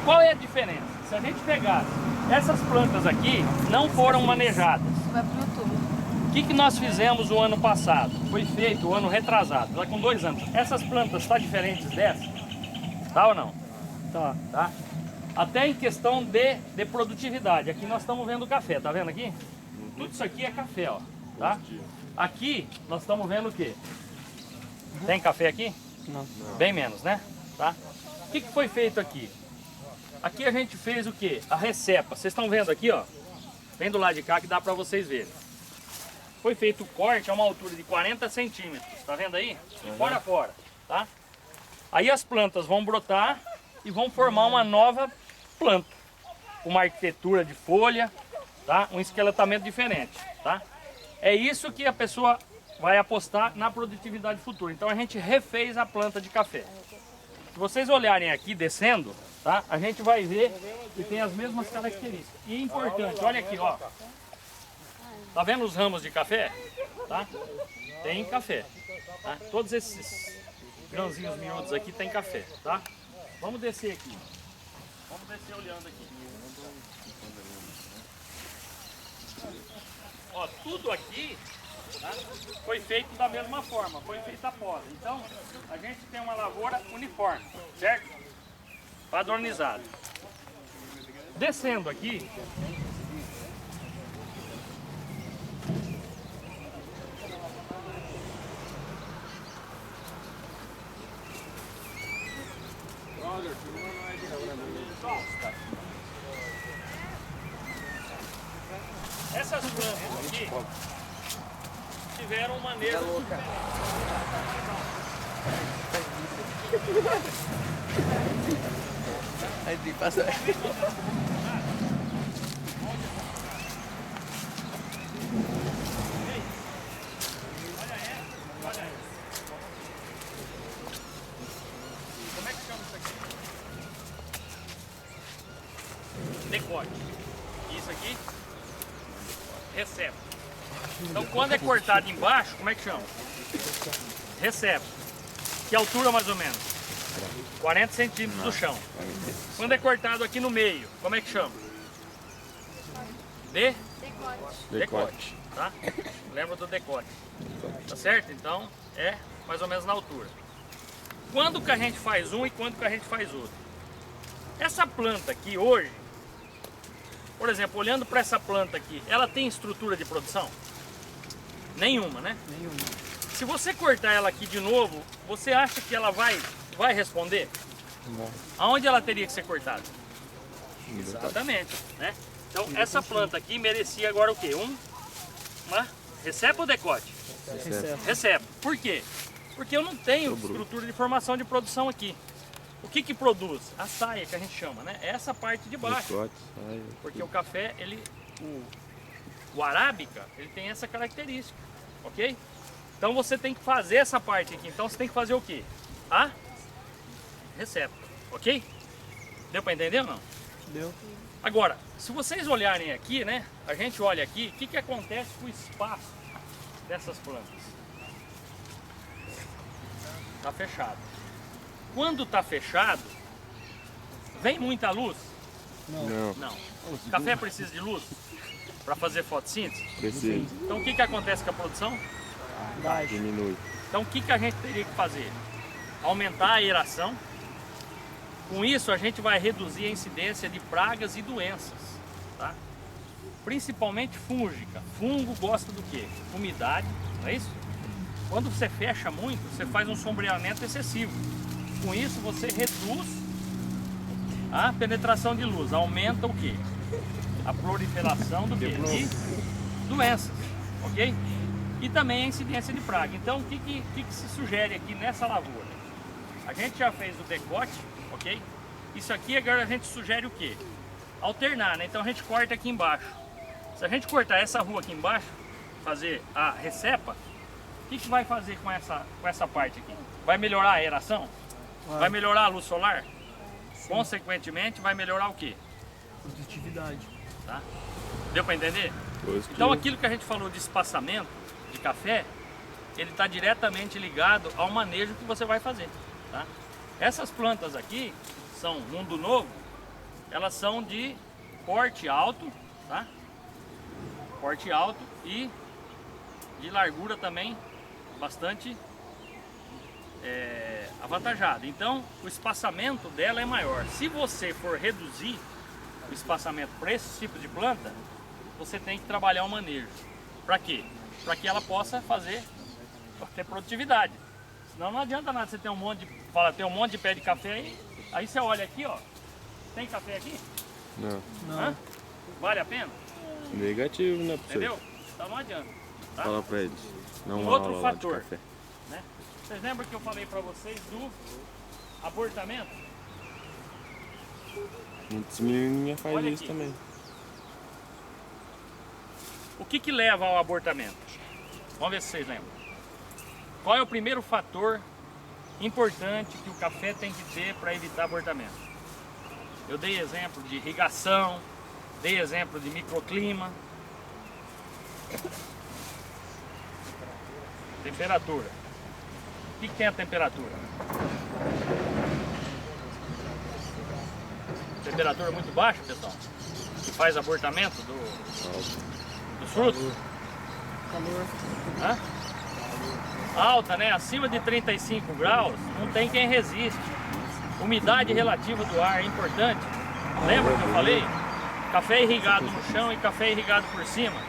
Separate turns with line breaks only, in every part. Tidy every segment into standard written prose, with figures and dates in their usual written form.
qual é a diferença? Se a gente pegasse essas plantas aqui, não foram manejadas.
Vai pro YouTube.
O que nós fizemos o ano passado? Foi feito o ano retrasado, lá com 2 anos. Essas plantas estão diferentes dessas? Tá ou não? Tá. Até em questão de produtividade. Aqui nós estamos vendo o café, tá vendo aqui? Tudo isso aqui é café, ó. Tá? Aqui nós estamos vendo o quê? Tem café aqui?
Não.
Bem menos, né? Tá? O que foi feito aqui? Aqui a gente fez o quê? A recepa. Vocês estão vendo aqui, ó. Vem do lado de cá que dá pra vocês verem. Foi feito o corte a uma altura de 40 centímetros. Tá vendo aí? De fora a fora, tá? Aí as plantas vão brotar e vão formar uma nova planta. Uma arquitetura de folha, tá? Um esqueletamento diferente, tá? É isso que a pessoa vai apostar na produtividade futura. Então a gente refez a planta de café. Se vocês olharem aqui descendo, tá? A gente vai ver que tem as mesmas características. E é importante, olha aqui, ó. Tá vendo os ramos de café? Tá? Tem café. Tá? Todos esses grãozinhos miúdos aqui tem café, tá? Vamos descer aqui. Vamos descer olhando aqui. Ó, tudo aqui, tá, foi feito da mesma forma, foi feita a poda. Então, a gente tem uma lavoura uniforme, certo? Padronizada. Descendo aqui, essas plantas aqui tiveram um manejo diferente.
Aí tem que passar.
Como é que chama isso aqui? Decote. Isso aqui, recepa. Então quando é cortado embaixo, como é que chama? Recepa. Que altura mais ou menos? 40 centímetros do chão. Quando é cortado aqui no meio, como é que chama? Decote. Tá? Lembra do decote. Tá certo? Então é mais ou menos na altura. Quando que a gente faz um e quando que a gente faz outro? Essa planta aqui hoje, por exemplo, olhando para essa planta aqui, ela tem estrutura de produção? Nenhuma, né?
Nenhuma.
Se você cortar ela aqui de novo, você acha que ela vai responder?
Não.
Aonde ela teria que ser cortada? Exatamente, né? Então essa planta aqui merecia agora o quê? Uma recepa ou decote? Recepa. Por quê? Porque eu não tenho estrutura de formação de produção aqui. O que produz? A saia que a gente chama, né? É essa parte de baixo.
Decote, saia,
Porque o café, o arábica, ele tem essa característica, ok? Então você tem que fazer essa parte aqui. Então você tem que fazer o quê? A recepa, ok? Deu para entender ou não?
Deu.
Agora, se vocês olharem aqui, né? A gente olha aqui, o que acontece com o espaço dessas plantas? Tá fechado. Quando tá fechado, vem muita luz?
Não,
Não. Café precisa de luz para fazer fotossíntese?
precisa.
Então o que acontece com a produção?
Diminui.
Então o que a gente teria que fazer? Aumentar a aeração. Com isso a gente vai reduzir a incidência de pragas e doenças, tá? Principalmente fúngica. Fungo gosta do quê? Umidade, não é isso? Quando você fecha muito, você faz um sombreamento excessivo. Com isso você reduz a penetração de luz, aumenta o quê? A proliferação do quê? De doenças, ok? E também a incidência de praga. Então o que se sugere aqui nessa lavoura? A gente já fez o decote, ok? Isso aqui agora a gente sugere o quê? Alternar, né? Então a gente corta aqui embaixo. Se a gente cortar essa rua aqui embaixo, fazer a recepa, o que vai fazer com essa parte aqui? Vai melhorar a aeração? Vai melhorar a luz solar? Sim. Consequentemente, vai melhorar o quê?
Produtividade.
Tá? Deu para entender?
Positivo.
Então aquilo que a gente falou de espaçamento de café, ele está diretamente ligado ao manejo que você vai fazer. Tá? Essas plantas aqui são Mundo Novo, elas são de porte alto, tá? Porte alto e de largura também bastante avantajada. Então o espaçamento dela é maior. Se você for reduzir o espaçamento para esse tipo de planta, você tem que trabalhar o manejo. Para quê? Para que ela possa ter produtividade. Senão não adianta nada você ter um monte de, tem um monte de pé de café aí você olha aqui, ó. Tem café aqui?
Não.
Hã? Vale a pena?
Negativo, né, professor?
Entendeu? Então não adianta. Tá?
Fala pra eles. Não
Um
uma
outro
aula lá de
fator,
café.
né? Vocês lembram que eu falei para vocês do abortamento?
Muitas menininhas fazem
Olha
isso
aqui.
também.
O que leva ao abortamento? Vamos ver se vocês lembram. Qual é o primeiro fator importante que o café tem que ter para evitar abortamento? Eu dei exemplo de irrigação, dei exemplo de microclima. Temperatura. O que tem a temperatura? Temperatura muito baixa, pessoal, que faz abortamento dos frutos.
Calor.
Hã? Alta, né? Acima de 35 graus, não tem quem resiste. Umidade relativa do ar é importante. Lembra que eu falei? Café irrigado no chão e café irrigado por cima.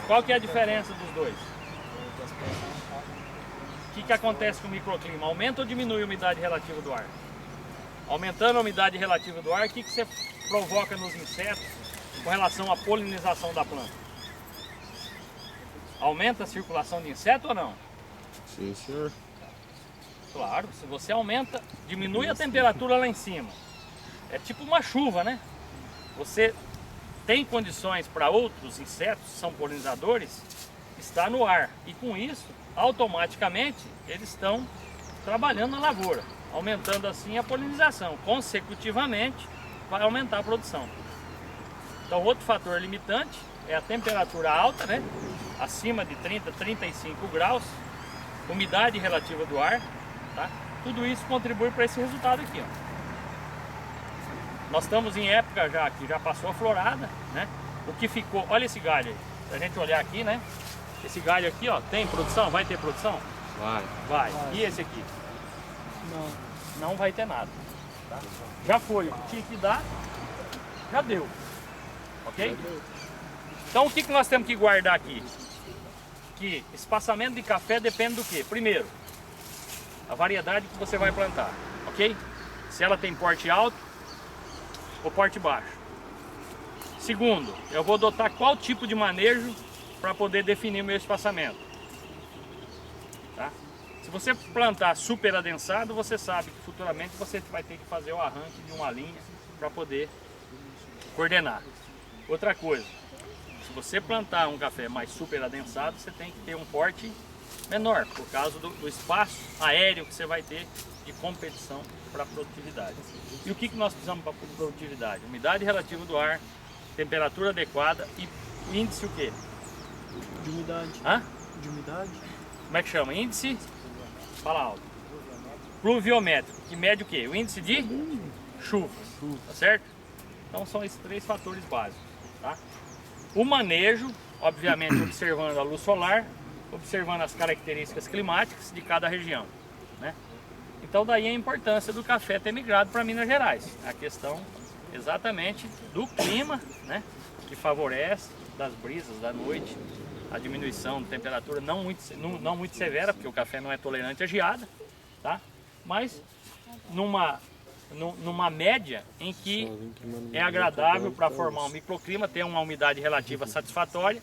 Qual que é a diferença dos dois? O que acontece com o microclima? Aumenta ou diminui a umidade relativa do ar? Aumentando a umidade relativa do ar, o que você provoca nos insetos com relação à polinização da planta? Aumenta a circulação de inseto ou não?
Sim, senhor.
Claro, se você aumenta, diminui a temperatura lá em cima. É tipo uma chuva, né? Você tem condições para outros insetos, que são polinizadores, estar no ar. E com isso, automaticamente, eles estão trabalhando na lavoura, aumentando assim a polinização. Consecutivamente, vai aumentar a produção. Então, outro fator limitante é a temperatura alta, né? Acima de 30, 35 graus, umidade relativa do ar, tá? Tudo isso contribui para esse resultado aqui, ó. Nós estamos em época já que já passou a florada, né? O que ficou, olha esse galho aí, se a gente olhar aqui, né? Esse galho aqui, ó, tem produção? Vai ter produção?
Vai.
Vai. E esse aqui?
Não.
Não vai ter nada, tá? Já foi, o que tinha que dar, já deu, ok? Então o que nós temos que guardar aqui? Que espaçamento de café depende do que? Primeiro, a variedade que você vai plantar, ok? Se ela tem porte alto ou porte baixo. Segundo, eu vou adotar qual tipo de manejo para poder definir o meu espaçamento, tá? Se você plantar super adensado, você sabe que futuramente você vai ter que fazer o arranque de uma linha para poder coordenar. Outra coisa, se você plantar um café mais super adensado, você tem que ter um porte menor, por causa do espaço aéreo que você vai ter de competição para a produtividade. E o que nós precisamos para a produtividade? Umidade relativa do ar, temperatura adequada e índice o quê?
De umidade.
Hã?
De umidade?
Como é que chama? Índice, fala alto, pluviométrico, que mede o quê? O índice de chuva, tá certo? Então são esses três fatores básicos, tá? O manejo, obviamente observando a luz solar, observando as características climáticas de cada região, né? Então daí a importância do café ter migrado para Minas Gerais, a questão exatamente do clima, né? Que favorece, das brisas da noite, a diminuição de temperatura não muito severa, porque o café não é tolerante à geada, tá? Mas numa média em que é agradável para formar um microclima, ter uma umidade relativa satisfatória,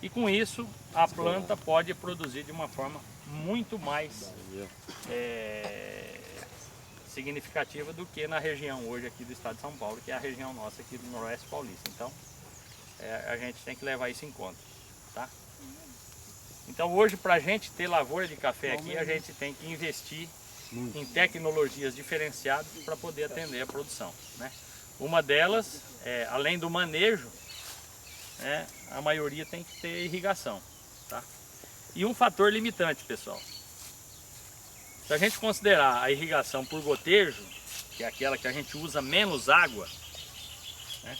e com isso a planta pode produzir de uma forma muito mais significativa do que na região hoje aqui do estado de São Paulo, que é a região nossa aqui do Noroeste Paulista. Então a gente tem que levar isso em conta, tá? Então hoje, para a gente ter lavoura de café aqui, a gente tem que investir em tecnologias diferenciadas para poder atender a produção, né? Uma delas, além do manejo, a maioria tem que ter irrigação, tá? E um fator limitante, pessoal. Se a gente considerar a irrigação por gotejo, que é aquela que a gente usa menos água, né?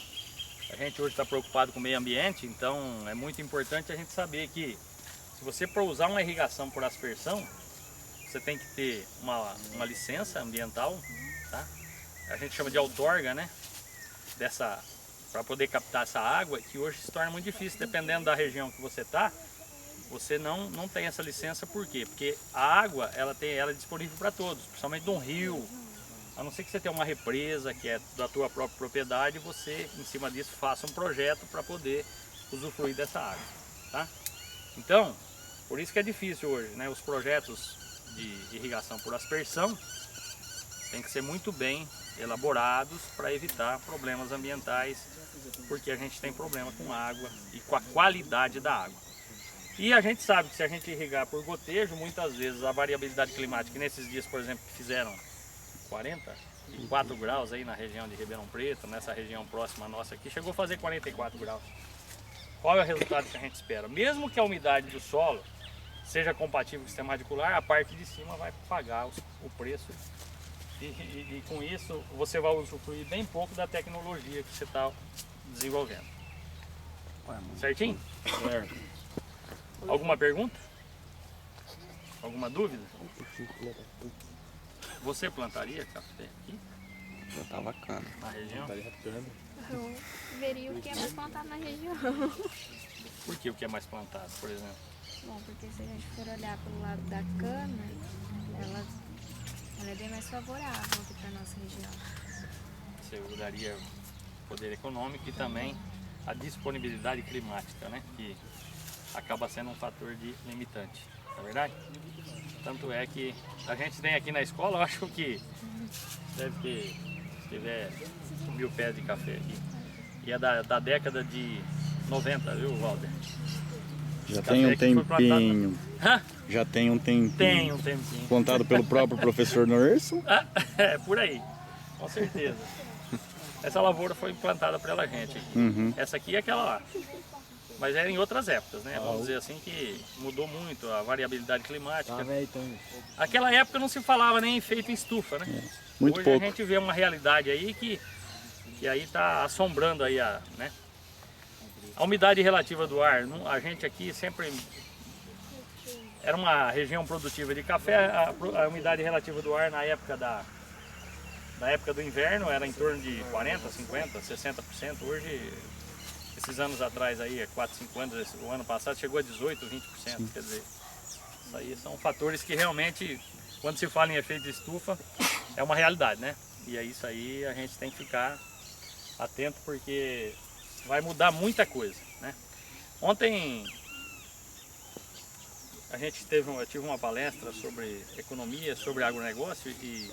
A gente hoje está preocupado com o meio ambiente, então é muito importante a gente saber que se você for usar uma irrigação por aspersão, você tem que ter uma licença ambiental, tá? A gente chama de outorga, né? Para poder captar essa água, que hoje se torna muito difícil, dependendo da região que você está, você não tem essa licença. Por quê? Porque a água ela é disponível para todos, principalmente de um rio, a não ser que você tenha uma represa que é da tua própria propriedade, você em cima disso faça um projeto para poder usufruir dessa água, tá? Então, por isso que é difícil hoje, né? Os projetos de irrigação por aspersão tem que ser muito bem elaborados para evitar problemas ambientais, porque a gente tem problema com água e com a qualidade da água. E a gente sabe que se a gente irrigar por gotejo, muitas vezes a variabilidade climática, nesses dias, por exemplo, que fizeram 44 graus aí na região de Ribeirão Preto, nessa região próxima nossa aqui, chegou a fazer 44 graus. Qual é o resultado que a gente espera? Mesmo que a umidade do solo seja compatível com o sistema radicular, a parte de cima vai pagar o preço e com isso você vai usufruir bem pouco da tecnologia que você está desenvolvendo. Certinho?
Certo.
Alguma pergunta? Alguma dúvida? Você plantaria café aqui
Já tá bacana.
na região?
Eu veria o que é mais plantado na região.
Por que o que é mais plantado, por exemplo?
Bom, porque se a gente for olhar pelo lado da cana, ela é bem mais favorável aqui para nossa região.
Você daria poder econômico e também a disponibilidade climática, né? Que acaba sendo um fator de limitante, não é verdade? Tanto é que a gente tem aqui na escola, eu acho que deve ter, se tiver 1.000 pés de café aqui. E é da década de 90, viu, Walter?
Já
Café
tem um
que foi plantado-
tempinho.
Hã?
Já tem um tempinho.
Tem um tempinho.
Plantado pelo próprio professor Norson.
É, por aí, com certeza. Essa lavoura foi plantada pela gente aqui.
Uhum.
Essa aqui é aquela lá. Mas era em outras épocas, né? Vamos dizer assim que mudou muito a variabilidade climática.
Tá velho também.
Aquela época não se falava nem em feito em estufa, né?
Muito
Hoje
pouco.
a gente vê uma realidade aí que aí está assombrando aí né? A umidade relativa do ar. A gente aqui sempre era uma região produtiva de café. A umidade relativa do ar na época na época do inverno era em torno de 40, 50, 60%. Hoje, esses anos atrás aí, 4, 5 anos, o ano passado chegou a 18, 20%. Sim. Quer dizer, isso aí são fatores que realmente, quando se fala em efeito de estufa, é uma realidade, né? E é isso aí, a gente tem que ficar atento porque vai mudar muita coisa, né? Ontem eu tive uma palestra sobre economia, sobre agronegócio e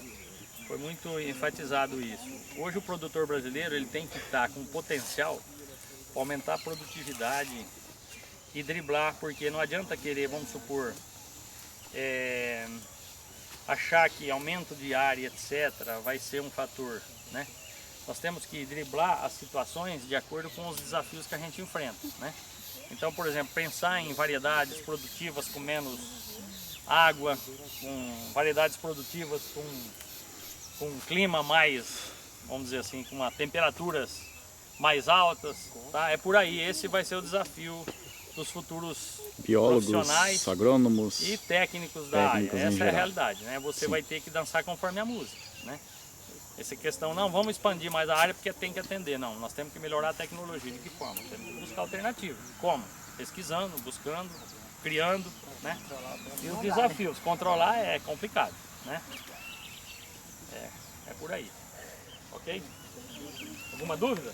foi muito enfatizado isso. Hoje o produtor brasileiro ele tem que estar com potencial para aumentar a produtividade e driblar, porque não adianta querer, vamos supor, achar que aumento de área, etc., vai ser um fator, né? Nós temos que driblar as situações de acordo com os desafios que a gente enfrenta, né? Então, por exemplo, pensar em variedades produtivas com menos água, com variedades produtivas com um clima mais, vamos dizer assim, com temperaturas mais altas, tá? É por aí, esse vai ser o desafio dos futuros
Biólogos,
profissionais
agrônomos.
e técnicos da área.
técnicos em
Essa é a
geral.
realidade, né? Você
Sim.
vai ter que dançar conforme a música, né? Essa questão, não, vamos expandir mais a área porque tem que atender. Não, nós temos que melhorar a tecnologia. De que forma? Temos que buscar alternativas. Como? Pesquisando, buscando, criando, né? E os desafios, controlar é complicado, né? É por aí. Ok? Alguma dúvida?